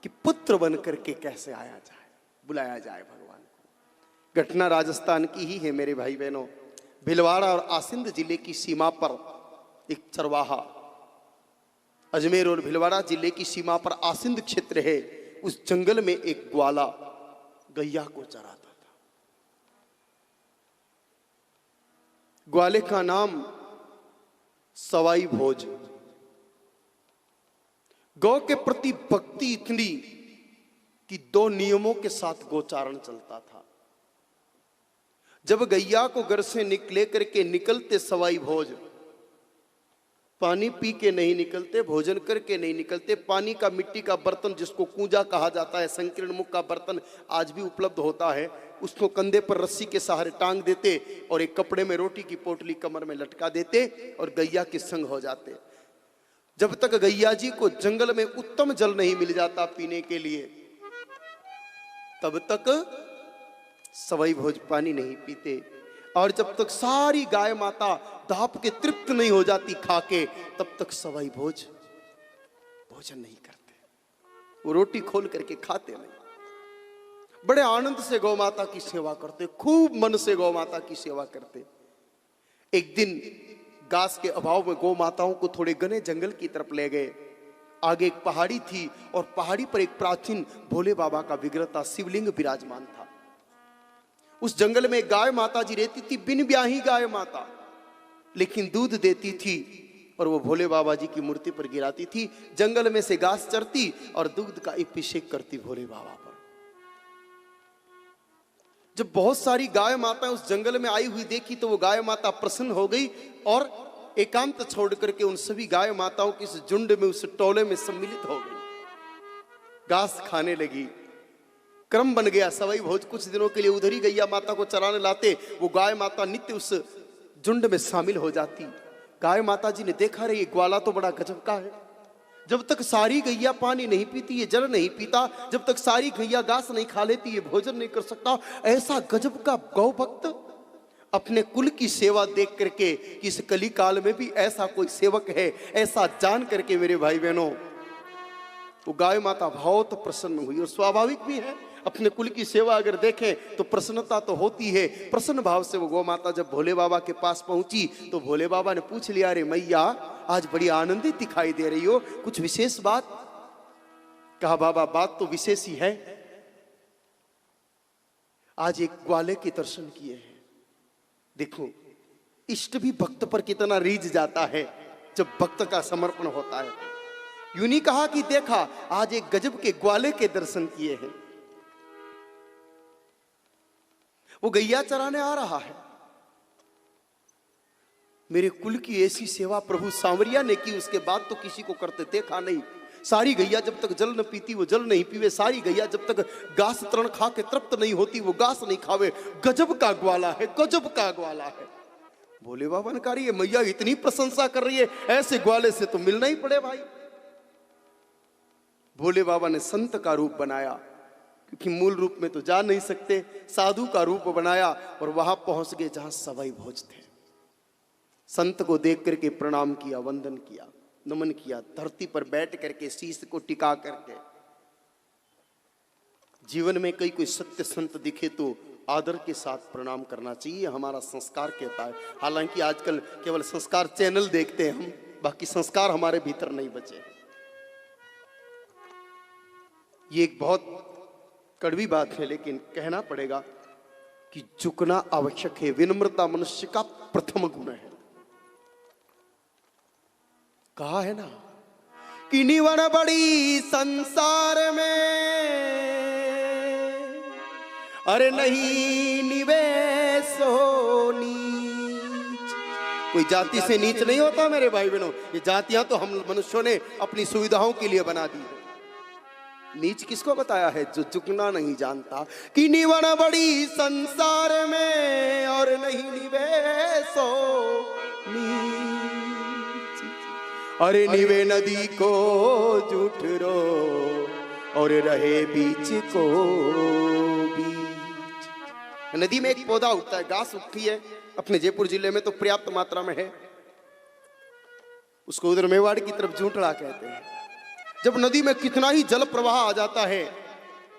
कि पुत्र बन करके कैसे आया जाए, बुलाया जाए भगवान को। घटना राजस्थान की ही है मेरे भाई बहनों। भिलवाड़ा और आसिंद जिले की सीमा पर एक चरवाहा, अजमेर और भिलवाड़ा जिले की सीमा पर आसिंद क्षेत्र है, उस जंगल में एक ग्वाला गैया को चराता था। ग्वाले का नाम सवाई भोज। गौ के प्रति भक्ति इतनी कि 2 नियमों के साथ गोचारण चलता था। जब गैया को घर से निकलते सवाई भोज, पानी पी के नहीं निकलते, भोजन करके नहीं निकलते। पानी का मिट्टी का बर्तन जिसको कूंजा कहा जाता है, संकीर्ण मुख का बर्तन आज भी उपलब्ध होता है, उसको कंधे पर रस्सी के सहारे टांग देते और एक कपड़े में रोटी की पोटली कमर में लटका देते और गैया के संग हो जाते। जब तक गैया जी को जंगल में उत्तम जल नहीं मिल जाता पीने के लिए, तब तक सवाई भोज पानी नहीं पीते। और जब तक सारी गाय माता दाप के तृप्त नहीं हो जाती खा के, तब तक सवाई भोज भोजन नहीं करते। वो रोटी खोल करके खाते नहीं। बड़े आनंद से गौ माता की सेवा करते, खूब मन से गौ माता की सेवा करते। एक दिन घास के अभाव में गौ माताओं को थोड़े घने जंगल की तरफ ले गए। आगे एक पहाड़ी थी और पहाड़ी पर एक प्राचीन भोले बाबा का विग्रह था, शिवलिंग विराजमान था। उस जंगल में गाय माता जी रहती थी, बिन ब्याही गाय माता, लेकिन दूध देती थी और वो भोले बाबा जी की मूर्ति पर गिराती थी। जंगल में से घास चरती और दूध का अभिषेक करती भोले बाबा पर। जब बहुत सारी गाय माताएं उस जंगल में आई हुई देखी तो वो गाय माता प्रसन्न हो गई और एकांत छोड़ करके उन सभी गाय माताओं के इस झुंड में, उस टोले में सम्मिलित हो गई। घास खाने लगी। क्रम बन गया। सवाई भोज कुछ दिनों के लिए उधर ही गैया माता को चराने लाते। वो गाय माता नित्य उस झुंड में शामिल हो जाती। गाय माता जी ने देखा, रे ये ग्वाला तो बड़ा गजब का है। जब तक सारी गैया पानी नहीं पीती, ये जल नहीं पीता, जब तक सारी गैया घास नहीं खा लेती, ये भोजन नहीं कर सकता। ऐसा गजब का गौ भक्त अपने कुल की सेवा देख करके कि इस कली काल में भी ऐसा कोई सेवक है, ऐसा जान करके मेरे भाई बहनों, वो गाय माता बहुत प्रसन्न हुई। और स्वाभाविक भी है, अपने कुल की सेवा अगर देखें तो प्रसन्नता तो होती है। प्रसन्न भाव से वो गौ माता जब भोले बाबा के पास पहुंची तो भोले बाबा ने पूछ लिया, अरे मैया आज बड़ी आनंदित दिखाई दे रही हो, कुछ विशेष बात? कहा, बाबा बात तो विशेष ही है। आज एक ग्वाले के दर्शन किए हैं। देखो इष्ट भी भक्त पर कितना रीझ जाता है जब भक्त का समर्पण होता है। यूं नहीं कहा कि देखा, आज एक गजब के ग्वाले के दर्शन किए हैं। वो गैया चराने आ रहा है। मेरे कुल की ऐसी सेवा प्रभु सांवरिया ने की, उसके बाद तो किसी को करते देखा नहीं। सारी गैया जब तक जल न पीती वो जल नहीं पीवे, सारी गैया जब तक घास तृण खा के तृप्त नहीं होती वो घास नहीं खावे। गजब का ग्वाला है, गजब का ग्वाला है। भोले बाबा ने कहा, ये मैया इतनी प्रशंसा कर रही है, ऐसे ग्वाले से तो मिलना ही पड़े भाई। भोले बाबा ने संत का रूप बनाया, क्योंकि मूल रूप में तो जा नहीं सकते। साधु का रूप बनाया और वहां पहुंच गए जहां सवाई भोज थे। संत को देख करके प्रणाम किया, वंदन किया, नमन किया, धरती पर बैठ करके शीश को टिका करके। जीवन में कोई सत्य संत दिखे तो आदर के साथ प्रणाम करना चाहिए, हमारा संस्कार कहता है। हालांकि आजकल केवल संस्कार चैनल देखते हैं हम, बाकी संस्कार हमारे भीतर नहीं बचे। ये एक बहुत कड़वी बात है, लेकिन कहना पड़ेगा कि झुकना आवश्यक है। विनम्रता मनुष्य का प्रथम गुण है। कहा है ना कि निवण बड़ी संसार में, अरे नहीं निवेशो नीच। कोई जाति से नीच नहीं होता मेरे भाई बहनों। ये जातियां तो हम मनुष्यों ने अपनी सुविधाओं के लिए बना दी है। नीच किसको बताया है? जो झुकना नहीं जानता। कि निवण बड़ी संसार में और नहीं निवेशो नीच। अरे निवे नदी को जूठ रो और रहे बीच को बीच। नदी में एक पौधा उगता है, घास उगती है, अपने जयपुर जिले में तो पर्याप्त मात्रा में है। उसको उधर मेवाड़ की तरफ जूठड़ा कहते हैं। जब नदी में कितना ही जल प्रवाह आ जाता है,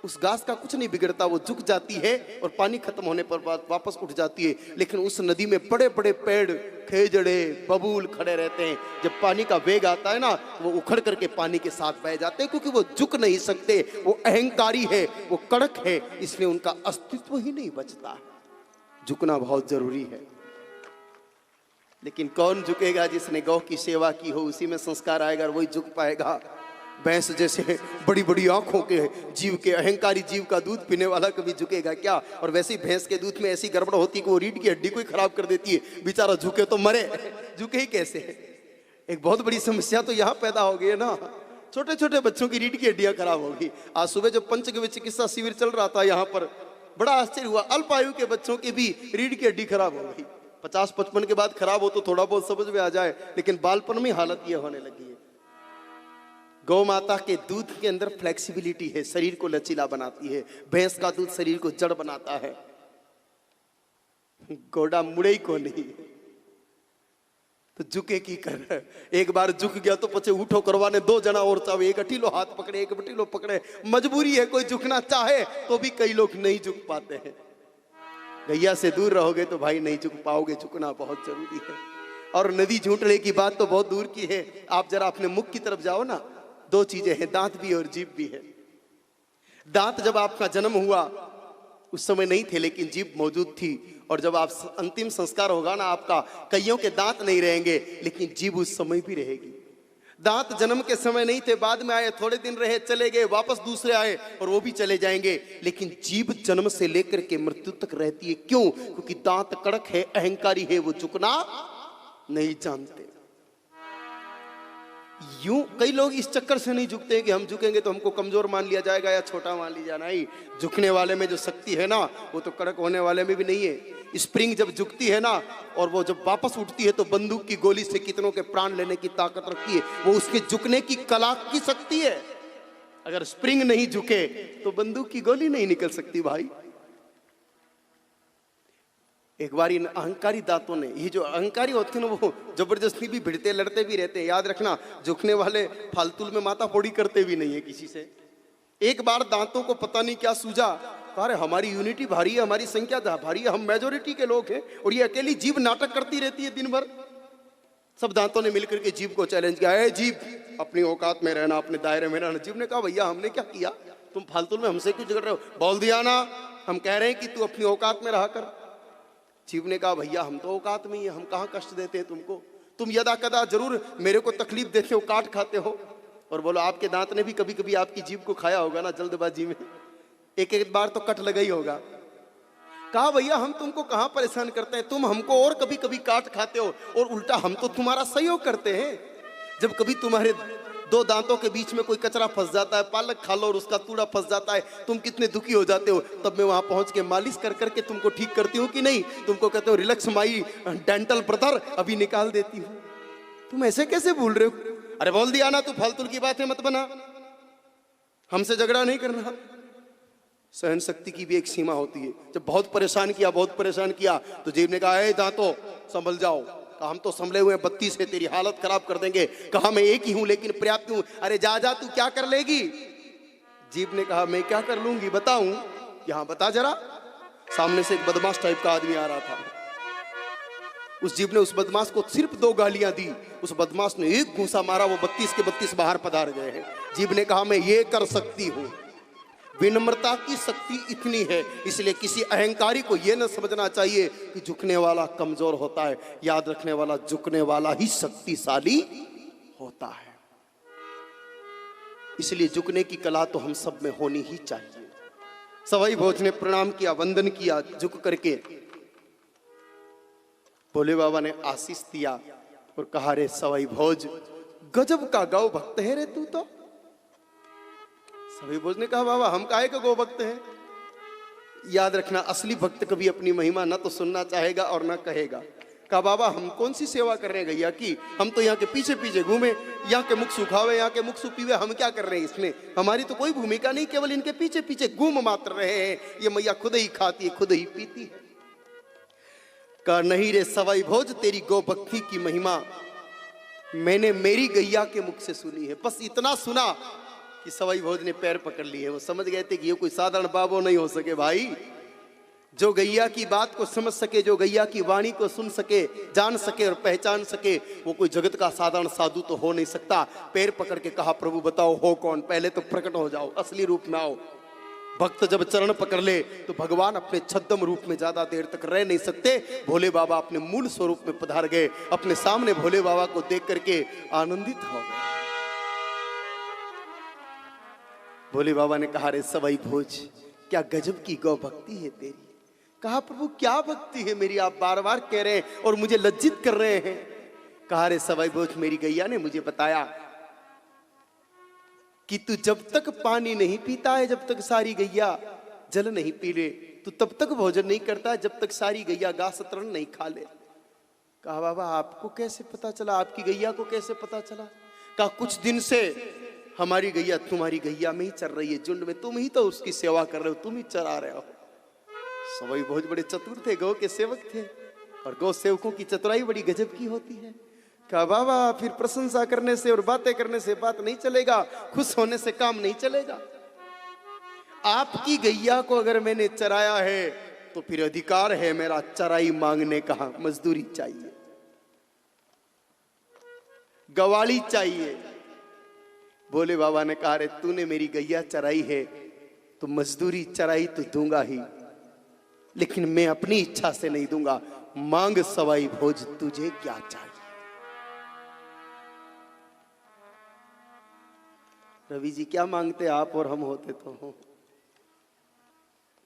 उस घास का कुछ नहीं बिगड़ता, वो झुक जाती है और पानी खत्म होने पर वापस उठ जाती है। लेकिन उस नदी में बड़े बड़े पेड़, खेजड़े, बबूल खड़े रहते हैं। जब पानी का वेग आता है ना, वो उखड़ करके पानी के साथ बह जाते हैं, क्योंकि वो झुक नहीं सकते, वो अहंकारी है, वो कड़क है, इसलिए उनका अस्तित्व ही नहीं बचता। झुकना बहुत जरूरी है। लेकिन कौन झुकेगा? जिसने गौ की सेवा की हो, उसी में संस्कार आएगा और वही झुक पाएगा। भैंस जैसे बड़ी बड़ी आंखों के जीव के, अहंकारी जीव का दूध पीने वाला कभी झुकेगा क्या? और वैसे ही भैंस के दूध में ऐसी गड़बड़ होती है कि वो रीढ़ की हड्डी को ही खराब कर देती है। बेचारा झुके तो मरे, झुके ही कैसे? एक बहुत बड़ी समस्या तो यहाँ पैदा हो गई है ना, छोटे छोटे बच्चों की रीढ़ की हड्डियां खराब होगी। आज सुबह जब पंचगव्य चिकित्सा शिविर चल रहा था यहाँ पर, बड़ा आश्चर्य हुआ, अल्प आयु के बच्चों की भी रीढ़ की हड्डी खराब हो गई। 50-55 के बाद खराब हो तो थोड़ा बहुत समझ में आ जाए, लेकिन बालपन में हालत ये होने लगी है। गौ माता के दूध के अंदर फ्लेक्सिबिलिटी है, शरीर को लचीला बनाती है। भैंस का दूध शरीर को जड़ बनाता है। घोड़ा मुड़े ही को नहीं, तो झुके की कर। एक बार झुक गया तो पचे उठो करवाने 2 जना और चाहे, एक अठीलो हाथ पकड़े, एक बटीलो पकड़े। मजबूरी है, कोई झुकना चाहे तो भी कई लोग नहीं झुक पाते हैं। गैया से दूर रहोगे तो भाई नहीं झुक पाओगे, झुकना बहुत जरूरी है। और नदी झूठने की बात तो बहुत दूर की है। आप जरा अपने मुख की तरफ जाओ ना, 2 चीजें हैं, दांत भी और जीभ भी है। दांत जब आपका जन्म हुआ उस समय नहीं थे, लेकिन जीभ मौजूद थी। और जब आप अंतिम संस्कार होगा ना आपका, कईयों के दांत नहीं रहेंगे, लेकिन जीभ उस समय भी रहेगी। दांत जन्म के समय नहीं थे, बाद में आए, थोड़े दिन रहे, चले गए, वापस दूसरे आए और वो भी चले जाएंगे। लेकिन जीभ जन्म से लेकर के मृत्यु तक रहती है। क्यों? क्योंकि दांत कड़क है, अहंकारी है, वो झुकना नहीं जानते। यूं कई लोग इस चक्कर से नहीं झुकते हैं कि हम झुकेंगे तो हमको कमजोर मान लिया जाएगा या छोटा मान लिया जाना। नहीं, झुकने वाले में जो शक्ति है ना, वो तो कड़क होने वाले में भी नहीं है। स्प्रिंग जब झुकती है ना, और वो जब वापस उठती है, तो बंदूक की गोली से कितनों के प्राण लेने की ताकत रखती है। वो उसके झुकने की कला की शक्ति है। अगर स्प्रिंग नहीं झुके तो बंदूक की गोली नहीं निकल सकती भाई। एक बार इन अहंकारी दांतों ने, ये जो अहंकारी होते हैं ना, वो जबरदस्ती भी भिड़ते लड़ते भी रहते हैं। याद रखना, झुकने वाले फालतू में माथा फोड़ी करते भी नहीं है किसी से। एक बार दांतों को पता नहीं क्या सूझा, अरे हमारी यूनिटी भारी है, हमारी संख्या भारी है, हम मेजोरिटी के लोग हैं, और ये अकेली जीभ नाटक करती रहती है दिन भर। सब दांतों ने मिलकर के जीभ को चैलेंज किया, है जीभ अपनी औकात में रहना, अपने दायरे में रहना। जीभ ने कहा, भैया हमने क्या किया, तुम फालतू में हमसे क्यों झगड़ रहे हो? बोल दिया ना, हम कह रहे हैं कि तू अपनी औकात में रहा कर। जीभ ने कहा, भैया हम तो औकात में ही है, हम कहाँ कष्ट देते हैं तुमको, तुम यदा कदा जरूर मेरे को तकलीफ देते हो, काट खाते हो। और बोलो, आपके दांत ने भी कभी कभी आपकी जीभ को खाया होगा ना, जल्दबाजी में एक एक बार तो कट लगा ही होगा। कहा, भैया हम तुमको कहाँ परेशान करते हैं, तुम हमको और कभी कभी काट खाते हो, और उल्टा हम तो तुम्हारा सहयोग करते हैं। जब कभी तुम्हारे 2 दांतों के बीच में कोई कचरा फंस जाता है, पालक खा लो और उसका तूड़ा फंस जाता है, तुम कितने दुखी हो जाते हो। तब मैं वहां पहुंच के मालिश कर करके तुमको ठीक करती हूँ कि नहीं? तुमको कहते हो, रिलैक्स माई डेंटल ब्रदर, अभी निकाल देती हूँ। तुम ऐसे कैसे भूल रहे हो? अरे बोल दिया ना, तू फालतू की बातें मत बना, हमसे झगड़ा नहीं करना। सहन शक्ति की भी एक सीमा होती है। जब बहुत परेशान किया तो जीभ ने कहा, ए दांतों संभल जाओ। कहा, हम तो संभले हुए 32 है, तेरी हालत खराब कर देंगे। कहा, मैं एक ही हूं लेकिन पर्याप्त हूं। अरे जा जा, तू क्या कर लेगी? जीभ ने कहा, मैं क्या कर लूंगी, बताऊं? यहां बता जरा। सामने से एक बदमाश टाइप का आदमी आ रहा था। उस जीभ ने उस बदमाश को सिर्फ 2 गालियां दी। उस बदमाश ने एक घूंसा मारा, वो 32 के 32 बाहर पधार गए हैं। जीभ ने कहा, मैं ये कर सकती हूं। विनम्रता की शक्ति इतनी है, इसलिए किसी अहंकारी को यह न समझना चाहिए कि झुकने वाला कमजोर होता है। याद रखने वाला, झुकने वाला ही शक्तिशाली होता है। इसलिए झुकने की कला तो हम सब में होनी ही चाहिए। सवाई भोज ने प्रणाम किया, वंदन किया, झुक करके भोले बाबा ने आशीष दिया और कहा, रे सवाई भोज, गजब का गौ भक्त है रे तू तो। सभी भोज ने कहा, बाबा हम काहे का गौ भक्त हैं? याद रखना, असली भक्त कभी अपनी महिमा ना तो सुनना चाहेगा और ना कहेगा। कहा, बाबा हम कौन सी सेवा कर रहे हैं गैया की, हम तो यहाँ के पीछे पीछे घूमे, यहाँ के मुख सुखावे, यहाँ के मुख सुपीवे, हम क्या कर रहे हैं इसमें? हमारी तो कोई भूमिका नहीं, केवल इनके पीछे पीछे घूम मात्र रहे हैं। ये मैया खुद ही खाती है, खुद ही पीती है। कहा, नहीं रे सवाई भोज, तेरी गौ भक्ति की महिमा मैंने मेरी गैया के मुख से सुनी है। बस इतना सुना कि सवाई भोज ने पैर पकड़ लिए। वो समझ गए थे कि ये कोई साधारण बाबो नहीं हो सके भाई। जो गैया की बात को समझ सके, जो गैया की वाणी को सुन सके, जान सके और पहचान सके, वो कोई जगत का साधारण साधु तो हो नहीं सकता। पैर पकड़ के कहा, प्रभु बताओ हो कौन, पहले तो प्रकट हो जाओ, असली रूप में आओ। भक्त जब चरण पकड़ ले तो भगवान अपने छद्म रूप में ज्यादा देर तक रह नहीं सकते। भोले बाबा अपने मूल स्वरूप में पधार गए। अपने सामने भोले बाबा को देख करके आनंदित हो गए। भोले बाबा ने कहा, रे सवाई भोज, क्या गजब की गौ भक्ति है तेरी। कहा, प्रभु क्या भक्ति है मेरी, आप बार बार कह रहे हैं और मुझे लज्जित कर रहे हैं। कहा, रे सवाई भोज, मेरी गैया ने मुझे बताया कि तू जब तक पानी नहीं पीता है, जब तक सारी गैया जल नहीं पी ले, तू तब तक भोजन नहीं करता है जब तक सारी गैया घास तृण नहीं खा ले। कहा, बाबा आपको कैसे पता चला, आपकी गैया को कैसे पता चला। कहा, कुछ दिन से हमारी गैया तुम्हारी गैया में ही चल रही है, झुंड में, तुम ही तो उसकी सेवा कर रहे हो, तुम ही चरा रहे हो। सवाई भोज बड़े चतुर थे, गौ के सेवक थे, और गौ सेवकों की चतुराई बड़ी गजब की होती है। कहा, बाबा फिर प्रशंसा करने से और बातें करने से बात नहीं चलेगा, खुश होने से काम नहीं चलेगा। आपकी गैया को अगर मैंने चराया है तो फिर अधिकार है मेरा चराई मांगने का। मजदूरी चाहिए, गवाली चाहिए। भोले बाबा ने कहा, रे तूने मेरी गैया चराई है तो मजदूरी चराई तो दूंगा ही, लेकिन मैं अपनी इच्छा से नहीं दूंगा। मांग सवाई भोज, तुझे क्या चाहिए। रवि जी क्या मांगते आप और हम होते तो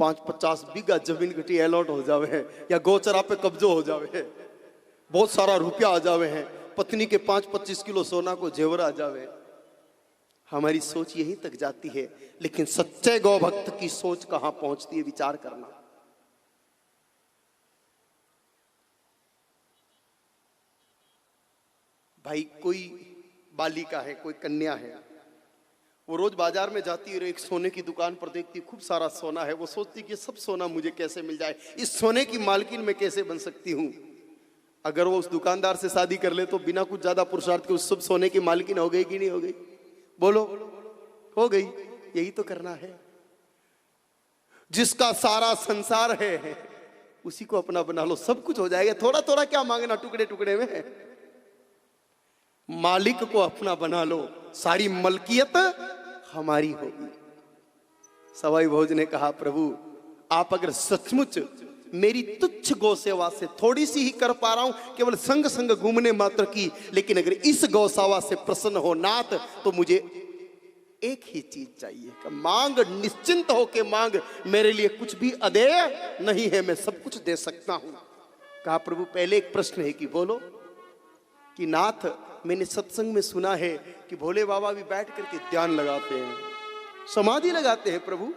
5-50 बीघा जमीन कटी अलॉट हो जावे है, या गोचरा पे कब्जो हो जावे है, बहुत सारा रुपया आ जावे है, पत्नी के 5-25 किलो सोना को जेवर आ जावे। हमारी सोच यहीं तक जाती है, लेकिन सच्चे गौ भक्त की सोच कहां पहुंचती है, विचार करना। भाई कोई बालिका है, कोई कन्या है, वो रोज बाजार में जाती है और एक सोने की दुकान पर देखती खूब सारा सोना है। वो सोचती कि सब सोना मुझे कैसे मिल जाए, इस सोने की मालकिन मैं कैसे बन सकती हूँ। अगर वो उस दुकानदार से शादी कर ले तो बिना कुछ ज्यादा पुरुषार्थ के उस सब सोने की मालकिन हो गई कि नहीं हो गई, बोलो, हो गई। यही तो करना है। जिसका सारा संसार है उसी को अपना बना लो, सब कुछ हो जाएगा। थोड़ा थोड़ा क्या मांगना, टुकड़े टुकड़े में। मालिक को अपना बना लो, सारी मलकियत हमारी होगी। सवाई भोज ने कहा, प्रभु आप अगर सचमुच मेरी तुच्छ गौ सेवा से थोड़ी सी ही कर पा रहा हूं, केवल संग संग घूमने मात्र की, लेकिन अगर इस गौशाला से प्रसन्न हो नाथ, तो मुझे एक ही चीज चाहिए कि मांग, निश्चिंत हो के मांग, मेरे लिए कुछ भी अदेय नहीं है, मैं सब कुछ दे सकता हूं। कहा, प्रभु पहले एक प्रश्न है कि बोलो। कि नाथ, मैंने सत्संग में सुना है कि भोले बाबा भी बैठ करके ध्यान लगाते हैं, समाधि लगाते हैं। प्रभु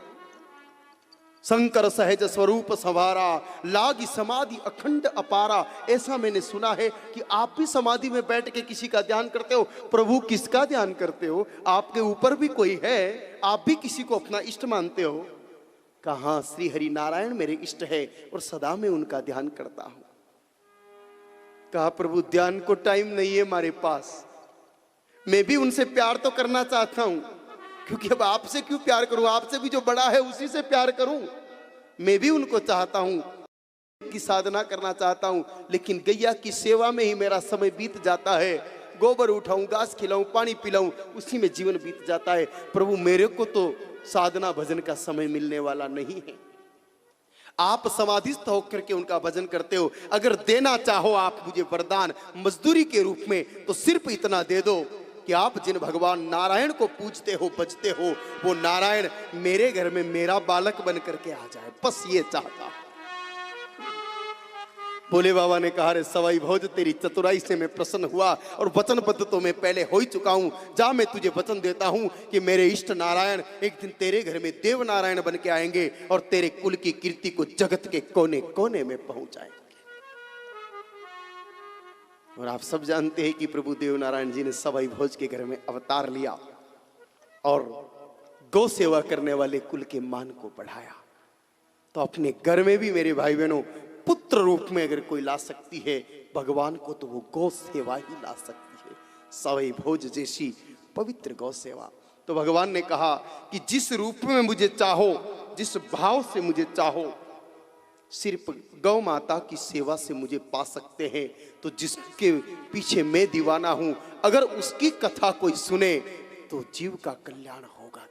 शंकर सहज स्वरूप संवारा, लागी समाधि अखंड अपारा, ऐसा मैंने सुना है कि आप भी समाधि में बैठ के किसी का ध्यान करते हो। प्रभु किसका ध्यान करते हो, आपके ऊपर भी कोई है, आप भी किसी को अपना इष्ट मानते हो। कहा, श्री हरि नारायण मेरे इष्ट है और सदा मैं उनका ध्यान करता हूं। कहा, प्रभु ध्यान को टाइम नहीं है हमारे पास, मैं भी उनसे प्यार तो करना चाहता हूं, क्योंकि अब आपसे क्यों प्यार करूं, आपसे भी जो बड़ा है उसी से प्यार करूं। मैं भी उनको चाहता हूं, की साधना करना चाहता हूं, लेकिन गैया की सेवा में ही मेरा समय बीत जाता है। गोबर उठाऊं, घास खिलाऊं, पानी पिलाऊं, उसी में जीवन बीत जाता है। प्रभु मेरे को तो साधना भजन का समय मिलने वाला नहीं है। आप समाधिस्थ होकर के उनका भजन करते हो, अगर देना चाहो आप मुझे वरदान मजदूरी के रूप में, तो सिर्फ इतना दे दो कि आप जिन भगवान नारायण को पूजते हो, बजते हो, वो नारायण मेरे घर में मेरा बालक बन करके आ जाए, बस ये चाहता। भोले बाबा ने कहा, रे सवाई भोज तेरी चतुराई से मैं प्रसन्न हुआ, और वचनबद्ध तो मैं पहले हो ही चुका हूं। जा, मैं तुझे वचन देता हूं कि मेरे इष्ट नारायण एक दिन तेरे घर में देव नारायण बन के आएंगे और तेरे कुल की कीर्ति को जगत के कोने कोने में पहुंचाएंगे। और आप सब जानते हैं कि प्रभु देव नारायण जी ने सवाई भोज के घर में अवतार लिया और गौ सेवा करने वाले कुल के मान को बढ़ाया। तो अपने घर में भी मेरे भाई बहनों, पुत्र रूप में अगर कोई ला सकती है भगवान को, तो वो गौ सेवा ही ला सकती है। सवई भोज जैसी पवित्र गौ सेवा। तो भगवान ने कहा कि जिस रूप में मुझे चाहो, जिस भाव से मुझे चाहो, सिर्फ गौ माता की सेवा से मुझे पा सकते हैं। तो जिसके पीछे मैं दीवाना हूं, अगर उसकी कथा कोई सुने तो जीव का कल्याण होगा।